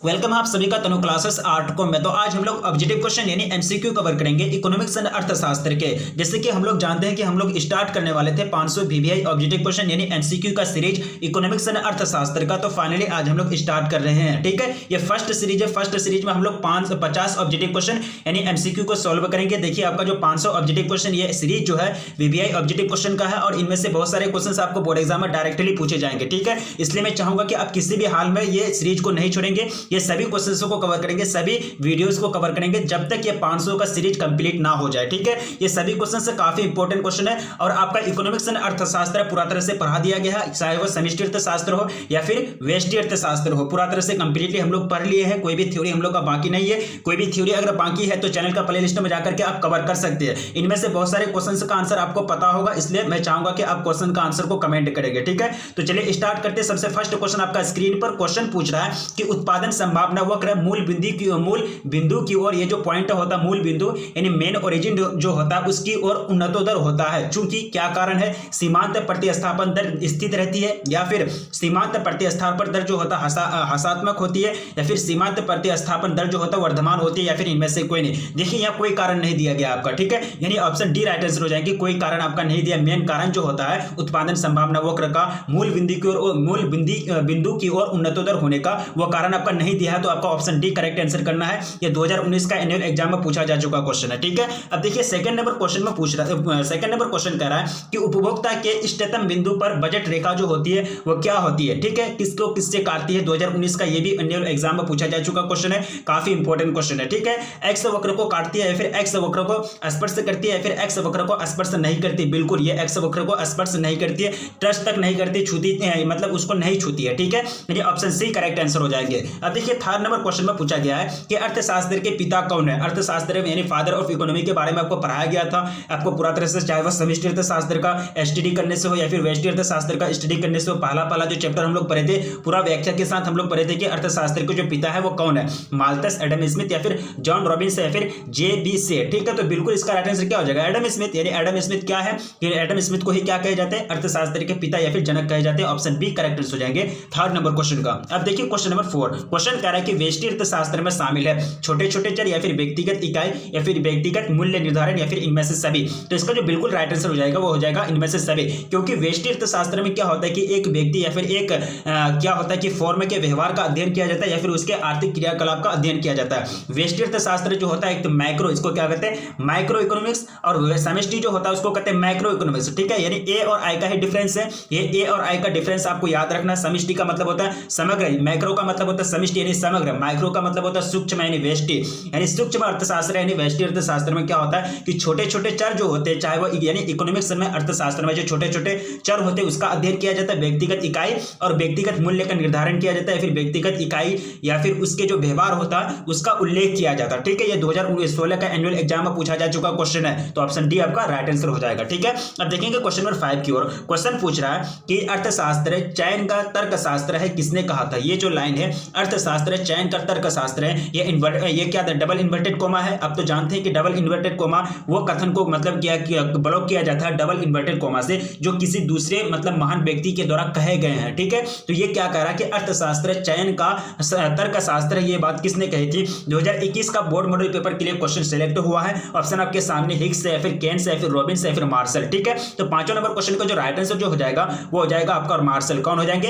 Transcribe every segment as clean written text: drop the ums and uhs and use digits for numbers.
Welcome आप सभी का तनु क्लासेस आर्ट को में। तो आज हम लोग ऑब्जेक्टिव क्वेश्चन यानी एमसीक्यू कवर करेंगे इकोनॉमिक्स एंड अर्थशास्त्र के। जैसे कि हम लोग जानते हैं कि हम लोग स्टार्ट करने वाले थे 500 वीवीआई ऑब्जेक्टिव क्वेश्चन यानी एमसीक्यू का सीरीज इकोनॉमिक्स एंड अर्थशास्त्र का। तो फाइनली आज हम लोग स्टार्ट कर रहे हैं, ठीक है। ये फर्स्ट सीरीज है। फर्स्ट सीरीज में हम लोग 50 ऑब्जेक्टिव क्वेश्चन यानी एमसीक्यू को सॉल्व करेंगे। देखिए आपका जो 500 ऑब्जेक्टिव क्वेश्चन ये सीरीज जो है वीवीआई ऑब्जेक्टिव क्वेश्चन का है और इनमें से बहुत सारे क्वेश्चन आपको बोर्ड एग्जाम में डायरेक्टली पूछे जाएंगे, ठीक है। इसलिए मैं चाहूंगा कि आप किसी भी हाल में ये सीरीज को नहीं छोड़ेंगे। ये सभी क्वेश्चन को कवर करेंगे, सभी वीडियोस को कवर करेंगे जब तक ये 500 का सीरीज कंप्लीट ना हो जाए, ठीक है। ये सभी क्वेश्चन से काफी इंपॉर्टेंट क्वेश्चन है और आपका इकोनॉमिक्स एंड अर्थशास्त्र पूरा तरह से पढ़ा दिया गया है, चाहे वो समष्टि अर्थशास्त्र हो या फिर व्यष्टि अर्थशास्त्र हो, पूरा तरह से कंप्लीटली हम लोग पढ़ लिए हैं। कोई भी थ्योरी हम लोग का बाकी नहीं है। कोई भी थ्योरी अगर बाकी है तो चैनल का प्लेलिस्ट में जाकर के आप कवर कर सकते हैं। इनमें से बहुत सारे क्वेश्चन का आंसर आपको पता होगा, इसलिए मैं चाहूंगा कि आप क्वेश्चन का आंसर को कमेंट करेंगे, ठीक है। तो चलिए स्टार्ट करते हैं। सबसे फर्स्ट क्वेश्चन आपका स्क्रीन पर क्वेश्चन पूछ रहा है कि उत्पादन संभावना वक्र मूल बिंदु की ओर, ये जो पॉइंट होता है मूल बिंदु यानी मेन ओरिजिन जो होता है उसकी ओर उन्नतोदर होता है। चूंकि क्या कारण है, सीमांत प्रतिस्थापन दर स्थित रहती है या फिर सीमांत प्रतिस्थापन दर जो होता है हसात्मक होती है या फिर सीमांत प्रतिस्थापन दर जो होता है वर्धमान होती है या फिर इनमें से कोई नहीं। देखिए यहाँ कोई कारण नहीं दिया गया आपका, ठीक है। यानी ऑप्शन डी राइट आंसर हो जाएगी। कोई कारण आपका नहीं दिया। मेन कारण जो होता है उत्पादन संभावना वक्र का मूल बिंदु की ओर उन्नतोदर होने का, वो कारण आपका नहीं दिया है। तो आपका ऑप्शन डी करेक्ट आंसर करना है। ये 2019 का एनुअल एग्जाम में पूछा जा चुका क्वेश्चन है, ठीक है। अब देखिए सेकंड नंबर क्वेश्चन में पूछ रहा है, सेकंड नंबर क्वेश्चन कह रहा है कि उपभोक्ता के इष्टतम बिंदु पर बजट रेखा जो होती है वो क्या होती है, ठीक है। किसको किससे काटती है, 2019 का ये भी एनुअल एग्जाम में पूछा जा चुका क्वेश्चन है। काफी इंपॉर्टेंट क्वेश्चन है, ठीक है। एक्स वक्र को काटती है या फिर एक्स वक्र को स्पर्श करती है या फिर एक्स वक्र को स्पर्श नहीं करती। बिल्कुल ये एक्स वक्र को स्पर्श नहीं करती है, टच तक नहीं करती, छूती मतलब उसको नहीं छूती है, ठीक है। ये ऑप्शन सी करेक्ट आंसर हो जाएंगे। अब देखिए थर्ड नंबर क्वेश्चन में पूछा गया है कि अर्थशास्त्र के पिता कौन है। अर्थशास्त्र यानी फादर ऑफ इकोनॉमी के बारे में आपको पढ़ाया गया था। आपको पूरा तरह से चाहे वह समष्टि अर्थशास्त्र का स्टडी करने से हो या फिर व्यष्टि अर्थशास्त्र का स्टडी करने से हो, पहला जो चैप्टर हम लोग पढ़े थे पूरा व्याख्या के साथ हम लोग पढ़े थे कि अर्थशास्त्र के जो पिता है वो कौन है, माल्थस, एडम स्मिथ या फिर जॉन रॉबिन्स या फिर जे.बी. से, ठीक है। तो बिल्कुल इसका राइट आंसर क्या हो जाएगा, एडम स्मिथ। यानी एडम स्मिथ क्या है, एडम स्मिथ को ही क्या कहे जाते हैं, अर्थशास्त्र के पिता या फिर जनक कहे जाते हैं। ऑप्शन बी करेक्ट आंसर हो जाएंगे थर्ड नंबर क्वेश्चन का। अब देखिए क्वेश्चन नंबर 4 क्वेश्चन कह रहा है कि व्यष्टि अर्थशास्त्र में शामिल है छोटे छोटे चर या फिर व्यक्तिगत इकाई या फिर व्यक्तिगत मूल्य निर्धारण या फिर इनमें से सभी। तो इसका जो बिल्कुल राइट आंसर हो जाएगा वो हो जाएगा इनमें से सभी। क्योंकि व्यष्टि अर्थशास्त्र में क्या होता है कि एक व्यक्ति या फिर एक क्या होता है कि फॉर्म के व्यवहार का अध्ययन किया जाता है या फिर उसके आर्थिक क्रियाकलाप का अध्ययन किया जाता है। व्यष्टि अर्थशास्त्र जो होता है एक तो मैक्रो, इसको क्या कहते हैं माइक्रो इकोनॉमिक्स, और समष्टि जो होता है उसको कहते हैं मैक्रो इकोनॉमिक्स, ठीक है। यानी ए और आई का ही डिफरेंस है। ये ए और आई का डिफरेंस आपको याद रखना। समष्टि का मतलब होता है समग्र, मैक्रो का मतलब होता है समष्टि यानी समग्र, माइक्रो का मतलब होता है सूक्ष्म यानी व्यष्टि। यानी सूक्ष्म अर्थशास्त्र यानी व्यष्टि अर्थशास्त्र में क्या होता है कि छोटे छोटे चर जो होते हैं, चाहे वो यानी इकोनॉमिक्स में अर्थशास्त्र में जो छोटे छोटे चर होते हैं उसका अध्ययन किया जाता है। व्यक्तिगत इकाई और व्यक्तिगत मूल्य का निर्धारण किया जाता है, फिर व्यक्तिगत इकाई या फिर उसके जो व्यवहार होता है उसका उल्लेख किया जाता है, ठीक है। ये 2016 का एनुअल एग्जाम में पूछा जा चुका क्वेश्चन है। तो ऑप्शन डी आपका राइट आंसर हो जाएगा, ठीक है। अब देखेंगे क्वेश्चन नंबर 5 की ओर। क्वेश्चन पूछ रहा है कि अर्थशास्त्र चयन का तर्कशास्त्र है, किसने कहा था। ये जो लाइन है अर्थशास्त्र चयन का तर्कशास्त्र है, ये क्या था, डबल इन्वर्टेड कोमा है। अब तो जानते हैं कि डबल इन्वर्टेड कोमा वो कथन को मतलब क्या ब्लॉक किया जाता है डबल इन्वर्टेड कोमा से, जो किसी दूसरे मतलब महान व्यक्ति के द्वारा कहे गए हैं, ठीक है। तो ये क्या कह रहा है कि अर्थशास्त्र चयन का तर्कशास्त्र, ये बात किसने कही थी। 2021 का बोर्ड मॉडल पेपर के लिए क्वेश्चन सिलेक्ट हुआ है। ऑप्शन आपके सामने हिग्स या फिर केन्स या फिर रॉबिन्स या फिर मार्शल, ठीक है। तो पांचों नंबर क्वेश्चन का जो राइट आंसर जो हो जाएगा वो हो जाएगा आपका मार्शल। कौन हो जाएंगे,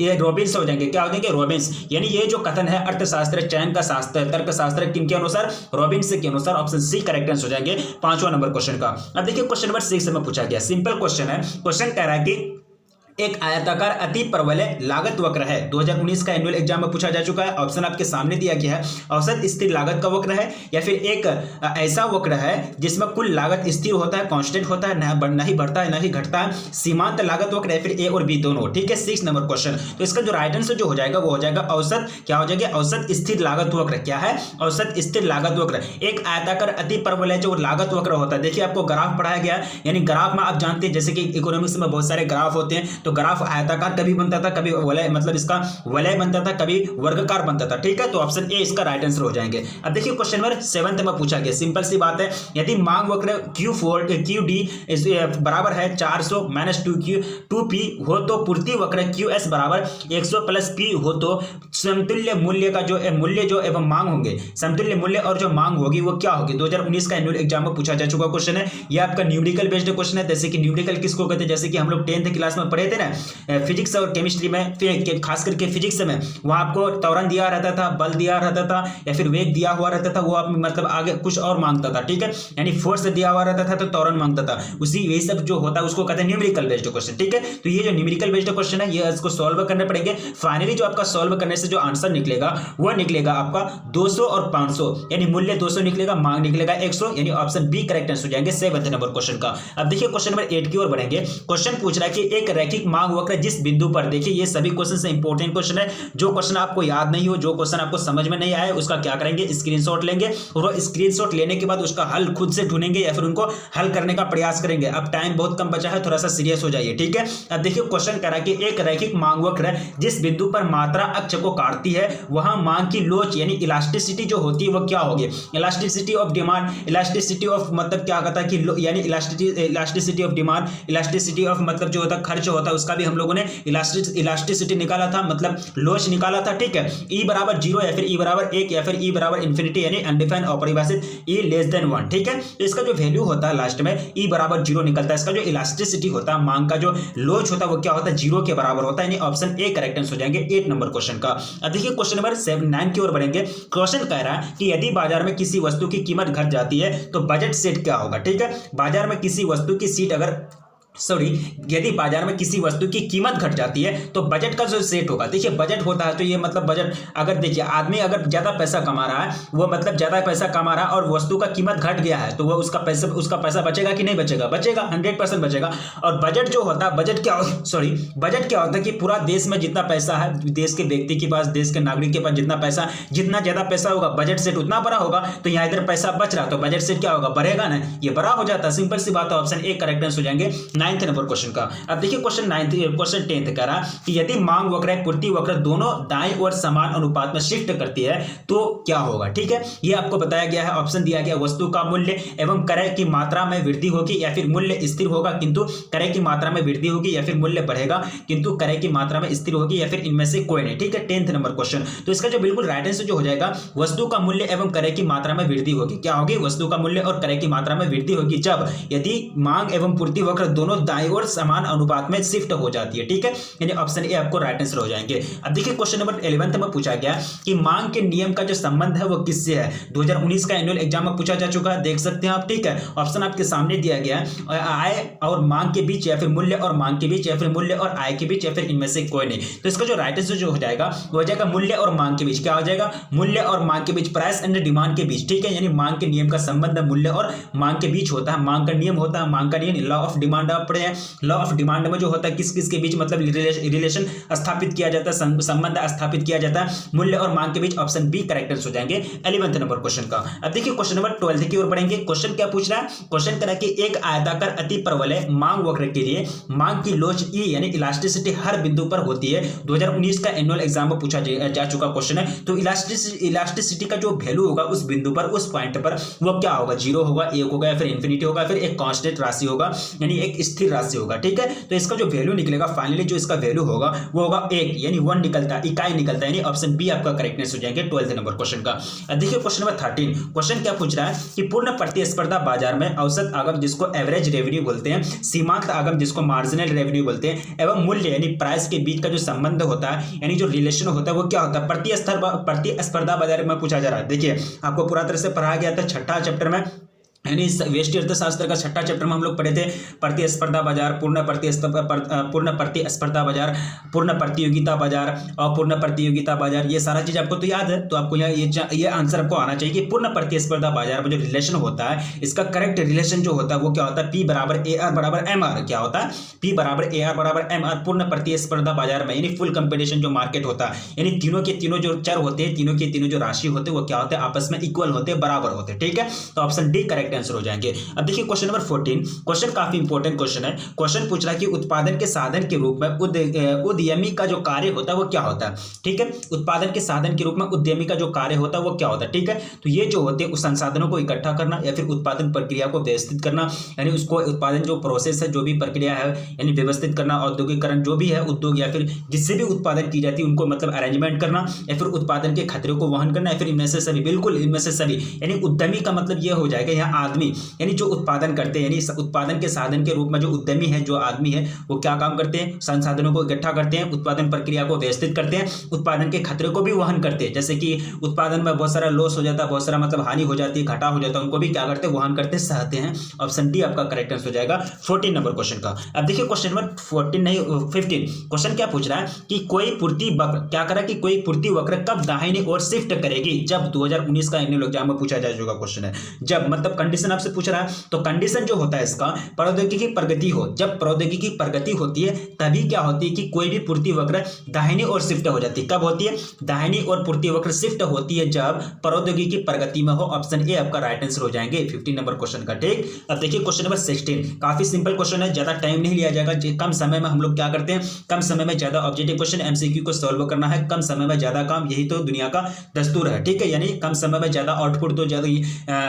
ये रॉबिन्स हो जाएंगे। क्या हो जाएंगे, रॉबिन्स। यानी ये जो कथन है अर्थशास्त्र चयन का शास्त्र तर्कशास्त्र किनके अनुसार, रॉबिन्स के अनुसार। ऑप्शन सी करेक्ट आंसर हो जाएंगे पांचवां नंबर क्वेश्चन का। अब देखिए क्वेश्चन नंबर 6 में पूछा गया, सिंपल क्वेश्चन है। क्वेश्चन कह रहा है कि एक आयताकार अति परवलय लागत वक्र है, 2019 का एनुअल एग्जाम में पूछा जा चुका है। ऑप्शन आपके सामने दिया गया है, औसत स्थिर लागत का वक्र है या फिर एक ऐसा वक्र है जिसमें कुल लागत स्थिर होता है, कांस्टेंट होता है, ना ही बढ़ता है ना ही घटता है, सीमांत लागत वक्र है, फिर ए और बी दोनों, ठीक है। 6 नंबर क्वेश्चन। तो इसका जो राइट आंसर जो हो जाएगा वो हो जाएगा औसत, क्या हो जाएगा, औसत स्थिर लागत वक्र। क्या है, औसत स्थिर लागत वक्र। एक आयताकार अति परवलय जो लागत वक्र होता है, देखिए आपको ग्राफ पढ़ाया गया, यानी ग्राफ में आप जानते हैं जैसे कि इकोनॉमिक्स में बहुत सारे ग्राफ होते हैं, तो तो ग्राफ आयताकार कभी बनता था, कभी वलय मतलब इसका वलय बनता था, कभी वर्गाकार बनता था। ठीक है, तो ऑप्शन ए इसका राइट आंसर हो जाएंगे। अब देखिए क्वेश्चन नंबर 7 में पूछा गया, सिंपल सी बात है, यदि मांग वक्र QD बराबर है 400 - 2P हो तो पूर्ति वक्र QS बराबर 100 + P हो तो समतुल्य मूल्य का जो एवं मांग होंगे, समतुल्य मूल्य और जो मांग होगी वो क्या होगी। 2019 का एनुअल एग्जाम में पूछा जा चुका क्वेश्चन है। ये आपका न्यूमेरिकल बेस्ड क्वेश्चन है। जैसे कि न्यूमेरिकल किसको कहते हैं, जैसे कि हम लोग 10th क्लास में पढ़े थे ना फिजिक्स और केमिस्ट्री में, खास करके फिजिक्स में, वहां आपको त्वरण दिया रहता था, बल दिया रहता था या फिर वेग दिया हुआ रहता था, वो आप मतलब आगे कुछ और मांगता था। ठीक है, यानी फोर्स दिया हुआ रहता था तो त्वरण मांगता था, उसी यही सब जो होता है उसको कहते हैं न्यूमेरिकल बेस्ड क्वेश्चन। ठीक है, तो ये जो न्यूमेरिकल बेस्ड क्वेश्चन है ये इसको सॉल्व करने पड़ेंगे। फाइनली जो आपका सॉल्व करने से जो आंसर निकलेगा वो निकलेगा आपका 200 और 500, यानी मूल्य 200 निकलेगा, मांग निकलेगा 100, यानी ऑप्शन बी करेक्ट आंसर हो जाएंगे 7th नंबर क्वेश्चन का। अब देखिए क्वेश्चन नंबर 8 की ओर बढ़ेंगे। क्वेश्चन पूछ रहा है कि एक रैखिक मांग वक्र जिस बिंदु पर, देखिए ये सभी क्वेश्चन से इंपॉर्टेंट क्वेश्चन है। जो क्वेश्चन आपको याद नहीं हो, जो क्वेश्चन आपको समझ में नहीं आए, उसका क्या करेंगे, स्क्रीनशॉट लेंगे और स्क्रीनशॉट लेने के बाद उसका हल खुद से ढूंढेंगे या फिर उनको हल करने का प्रयास करेंगे। अब टाइम बहुत कम बचा है, थोड़ा सा सीरियस हो जाइए। ठीक है, अब देखिए क्वेश्चन कह रहा है कि एक रैखिक मांग वक्र जिस बिंदु पर मात्रा अक्ष को काटती है वहां मांग की लोच यानी इलास्टिसिटी जो होती है वो क्या होगी। Elasticity of demand, elasticity of मतलब क्या कहता है कि यानी elasticity of demand, elasticity of मतलब जो होता है खर्च होता है, उसका भी हम लोगों ने इलास्टिसिटी निकाला था, मतलब लोच निकाला था। ठीक है, E बराबर 0 या फिर E बराबर 1 या फिर E बराबर इन्फिनिटी यानी अनडिफाइंड अपरिभाषित E <1। ठीक है, तो इसका जो वैल्यू होता है लास्ट में E बराबर 0 निकलता है। इसका जो इलास्टिसिटी होता है, मांग का जो लोच होता है वो क्या होता है, 0 के बराबर होता है, यानी ऑप्शन ए करेक्ट आंसर हो जाएंगे 8 नंबर क्वेश्चन का। अब देखिए क्वेश्चन नंबर 9 की ओर बढ़ेंगे। क्वेश्चन कह रहा है कि यदि बाजार में किसी वस्तु की कीमत घट जाती है तो बजट सेट क्या होगा। ठीक है, बाजार में किसी वस्तु की सीट अगर यदि बाजार में किसी वस्तु की कीमत घट जाती है तो बजट का जो सेट होगा, देखिए बजट होता है तो ये मतलब बजट, अगर देखिए आदमी अगर ज्यादा पैसा कमा रहा है, वो मतलब ज्यादा पैसा कमा रहा है और वस्तु का कीमत घट गया है तो वो उसका पैसा बचेगा कि नहीं बचेगा, बचेगा, 100% बचेगा। और बजट जो होता है, बजट क्या होता है कि पूरा देश में जितना पैसा है, देश के व्यक्ति के पास, देश के नागरिक के पास जितना पैसा, जितना ज्यादा पैसा होगा बजट सेट उतना बड़ा होगा। तो यहाँ इधर पैसा बच रहा तो बजट सेट क्या होगा, बढ़ेगा ना, ये बड़ा हो जाता है। सिंपल सी बात है, ऑप्शन ए करेक्ट आंसर हो जाएंगे 9th नंबर क्वेश्चन का। अब देखिए क्वेश्चन 10th कह रहा कि यदि मांग वक्र पूर्ति वक्र दोनों दाएं ओर समान अनुपात में शिफ्ट करती है तो क्या होगा। ठीक है, ये आपको बताया गया है, ऑप्शन दिया गया, वस्तु का मूल्य एवं क्रय की मात्रा में वृद्धि होगी या फिर मूल्य स्थिर होगा किंतु क्रय की मात्रा में वृद्धि होगी या फिर मूल्य बढ़ेगा किंतु क्रय की मात्रा में स्थिर होगी या फिर इनमें से कोई नहीं। ठीक है, 10th नंबर क्वेश्चन। तो इसका जो बिल्कुल राइट आंसर जो हो जाएगा, वस्तु का मूल्य एवं क्रय की मात्रा में वृद्धि होगी। क्या होगी, वस्तु का मूल्य और क्रय की मात्रा में वृद्धि होगी जब यदि मांग एवं पूर्ति वक्र दोनों दाएं ओर समान अनुपात में शिफ्ट हो जाती है। ठीक है, यानी ऑप्शन ए आपको राइट आंसर हो जाएंगे। अब देखिए क्वेश्चन नंबर 11 में पूछा गया कि मांग के नियम का जो संबंध है वो किससे है। 2019 का एनुअल एग्जाम में पूछा जा चुका है, देख सकते हैं आप। ठीक है, ऑप्शन आपके सामने दिया गया है, आय और मांग के बीच या फिर मूल्य और मांग के बीच या फिर मूल्य और आय के बीच या फिर इनमें से कोई नहीं। तो इसका जो राइट आंसर जो हो जाएगा वो हो जाएगा मूल्य और मांग के बीच। क्या हो जाएगा, मूल्य और मांग के बीच, प्राइस एंड डिमांड के बीच। ठीक है, यानी मांग के नियम का संबंध मूल्य और मांग के बीच होता है। मांग का नियम होता है, मांग का नियम लॉ ऑफ डिमांड आप पढ़े हैं। लॉ ऑफ डिमांड में जो होता है किस किस के बीच मतलब रिलेशन स्थापित किया जाता है, संबंध स्थापित किया जाता है मूल्य और मांग के बीच। ऑप्शन बी करेक्ट आंसर हो जाएंगे 11th नंबर क्वेश्चन का। अब देखिए क्वेश्चन नंबर 12 की ओर बढ़ेंगे। क्वेश्चन क्या पूछ रहा है, क्वेश्चन कह रहा है कि एक आयताकार अति परवलय मांग वक्र के लिए मांग की लोच ई यानी इलास्टिसिटी हर बिंदु पर होती है। 2019 का एनुअल एग्जाम में पूछा जा चुका क्वेश्चन है। तो इलास्टिसिटी का जो वैल्यू होगा उस बिंदु पर, उस पॉइंट पर, वो क्या होगा, 0 होगा, 1 होगा या फिर इन्फिनिटी होगा, फिर एक कांस्टेंट राशि होगा यानी एक स्थिर राशि होगा। ठीक है, तो इसका जो वैल्यू निकलेगा फाइनली जो इसका वैल्यू होगा वो होगा 1 यानी 1 निकलता है, इकाई निकलता है, यानी ऑप्शन बी आपका करेक्टनेस हो जाएंगे 12th नंबर क्वेश्चन का। देखिए क्वेश्चन नंबर 13, क्वेश्चन क्या पूछ रहा है कि पूर्ण प्रतिस्पर्धा बाजार में औसत आगम जिसको एवरेज रेवेन्यू बोलते हैं, सीमांत आगम जिसको मार्जिनल रेवेन्यू बोलते हैं, एवं मूल्य यानी प्राइस के बीच का जो संबंध होता है यानी जो रिलेशन होता है वो क्या होता है, प्रतिस्पर्धा बाजार में पूछा जा रहा है। देखिए आपको पूरा तरह से पढ़ाया गया था 6ठा चैप्टर में, यानी व्यष्टि अर्थशास्त्र का 6ठा चैप्टर में हम लोग पढ़े थे प्रतिस्पर्धा बाजार, पूर्ण प्रतिस्पर्धा बाजार, पूर्ण प्रतियोगिता बाजार, अपूर्ण प्रतियोगिता बाजार, ये सारा चीज आपको तो याद है। तो आपको ये आंसर आपको आना चाहिए कि पूर्ण प्रतिस्पर्धा बाजार में जो रिलेशन होता है, इसका करेक्ट रिलेशन जो होता है वो क्या होता है, पी बराबर ए आर बराबर एम आर। क्या होता है, पी बराबर ए आर बराबर एम आर। पूर्ण प्रतिस्पर्धा बाजार में यानी फुल कंपटीशन जो मार्केट होता है, यानी तीनों के तीनों जो चर होते हैं, तीनों के तीनों जो राशि होते हैं वो क्या होते हैं, आपस में इक्वल होते हैं, बराबर होते हैं। ठीक है, तो option D correct correct answer हो जाएंगे। अब देखिए क्वेश्चन नंबर 14, क्वेश्चन काफी इंपॉर्टेंट क्वेश्चन है। क्वेश्चन पूछ रहा है कि उत्पादन के साधन के रूप में उद्यमी का जो कार्य होता है वो क्या होता है। ठीक है, उत्पादन के साधन के रूप में उद्यमी का जो कार्य होता है वो क्या होता है। ठीक है, तो ये जो होते हैं उस संसाधनों को इकट्ठा करना या फिर उत्पादन प्रक्रिया को व्यवस्थित करना, यानी उसको उत्पादन जो प्रोसेस है, जो भी प्रक्रिया है, यानी व्यवस्थित करना, औद्योगिकरण जो भी है उद्योग या फिर जिससे भी उत्पादन की जाती है उनको मतलब अरेंजमेंट करना, या फिर उत्पादन के खतरे को वहन करना, या फिर इनमें से सभी, बिल्कुल इनमें से सभी, यानी उद्यमी का मतलब ये हो जाएगा यहाँ आदमी, यानी जो उत्पादन करते हैं, यानी उत्पादन के साधन के रूप में जो उद्यमी है, जो आदमी है, वो क्या काम करते हैं, संसाधनों को इकट्ठा करते हैं, उत्पादन प्रक्रिया को व्यवस्थित करते हैं, उत्पादन के खतरे को भी वहन करते हैं। जैसे कि उत्पादन में बहुत सारा लॉस हो जाता है, बहुत सारा मतलब हानि हो जाती है, घाटा हो जाता है, उनको भी क्या करते हैं, वहन करते, सहते हैं। ऑप्शन डी आपका करेक्ट आंसर हो जाएगा 14 नंबर क्वेश्चन का। अब देखिए क्वेश्चन नंबर 14 नहीं 15, क्वेश्चन क्या पूछ रहा है कि कोई पूर्ति वक्र क्या करा कि कोई पूर्ति वक्र कब दाहिनी ओर शिफ्ट करेगी। जब 2019 का एनुअल एग्जाम में पूछा जा चुका क्वेश्चन है। जब मतलब कंडीशन आपसे पूछ रहा है, तो कंडीशन जो होता है इसका, प्रौद्योगिकी प्रगति हो, जब प्रौद्योगिकी प्रगति होती है तभी क्या होती है कि कोई भी पूर्ति वक्र दाहिनी ओर शिफ्ट हो जाती है। कब होती है, दाहिनी ओर पूर्ति वक्र शिफ्ट होती है जब प्रौद्योगिकी प्रगति में हो। ऑप्शन ए आपका राइट आंसर हो जाएंगे 15 नंबर क्वेश्चन का। ठीक, अब देखिए क्वेश्चन नंबर 16, काफी सिंपल क्वेश्चन है, ज्यादा टाइम नहीं लिया जाएगा। कम समय में हम लोग क्या करते हैं, कम समय में ज्यादा ऑब्जेक्टिव क्वेश्चन एमसीक्यू को सॉल्व करना है, कम समय में ज्यादा काम, यही तो दुनिया का दस्तूर है। ठीक है, यानी कम समय में ज्यादा आउटपुट दो, ज्यादा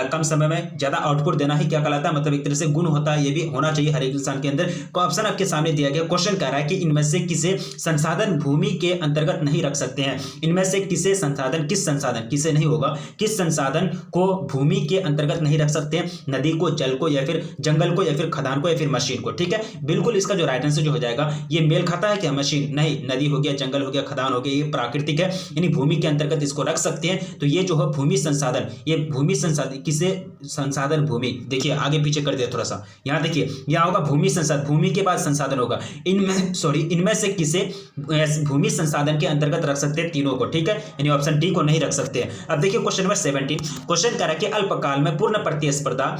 कम समय में ज्यादा आउटपुट देना ही क्या कहलाता है, मतलब एक तरह से गुण होता है, ये भी होना चाहिए हर एक इंसान के अंदर। तो ऑप्शन आपके सामने दिया गया, क्वेश्चन कह रहा है कि इनमें से किसे संसाधन भूमि के अंतर्गत नहीं रख सकते हैं। इनमें से किसे संसाधन, किस संसाधन, किसे नहीं होगा, किस संसाधन को भूमि के अंतर्गत नहीं रख सकते हैं, नदी को, जल को, या फिर जंगल को, या फिर खदान को, या फिर मशीन को। ठीक है, बिल्कुल इसका जो राइट आंसर जो हो जाएगा, ये मेल खाता है क्या, मशीन नहीं, नदी हो गया, जंगल हो गया, खदान हो गया, ये प्राकृतिक है, यानी भूमि के अंतर्गत इसको रख सकते हैं। तो ये जो है भूमि संसाधन, ये भूमि संसाधन, किसे संसाधन भूमि, देखिए आगे पीछे कर दिया थोड़ा सा, यहाँ देखिए यहाँ होगा भूमि संसाधन, भूमि के बाद संसाधन होगा, इनमें से किसे भूमि संसाधन के अंतर्गत रख सकते हैं, तीनों को। ठीक है, यानी ऑप्शन डी को नहीं रख सकते हैं। अब देखिए क्वेश्चन नंबर 17, क्वेश्चन कह रहा है कि अल्पकाल में पूर्ण प्रतिस्पर्धा